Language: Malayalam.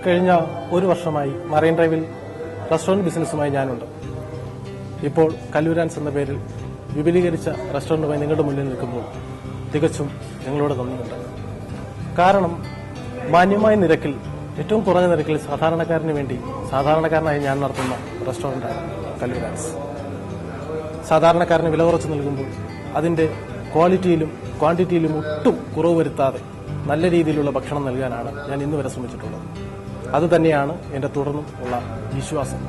കഴിഞ്ഞ ഒരു വർഷമായി മറൈൻ ഡ്രൈവിൽ റെസ്റ്റോറന്റ് ബിസിനസ്സുമായി ഞാനുണ്ട്. ഇപ്പോൾ കല്ലൂരാൻസ് എന്ന പേരിൽ വിപുലീകരിച്ച റെസ്റ്റോറന്റുമായി നിങ്ങളുടെ മുന്നിൽ നിൽക്കുമ്പോൾ തികച്ചും നിങ്ങളോട് നന്ദിയുണ്ട്. കാരണം മാന്യമായ നിരക്കിൽ, ഏറ്റവും കുറഞ്ഞ നിരക്കിൽ സാധാരണക്കാരന് വേണ്ടി സാധാരണക്കാരനായി ഞാൻ നടത്തുന്ന റെസ്റ്റോറന്റാണ് കല്ലൂരാൻസ്. സാധാരണക്കാരന് വില കുറച്ച് നൽകുമ്പോൾ അതിന്റെ ക്വാളിറ്റിയിലും ക്വാണ്ടിറ്റിയിലും ഒട്ടും കുറവ് വരുത്താതെ നല്ല രീതിയിലുള്ള ഭക്ഷണം നൽകാനാണ് ഞാൻ ഇന്ന് വരെ ശ്രമിച്ചിട്ടുള്ളത്. അതുതന്നെയാണ് എന്റെ തുടർന്നും ഉള്ള വിശ്വാസം.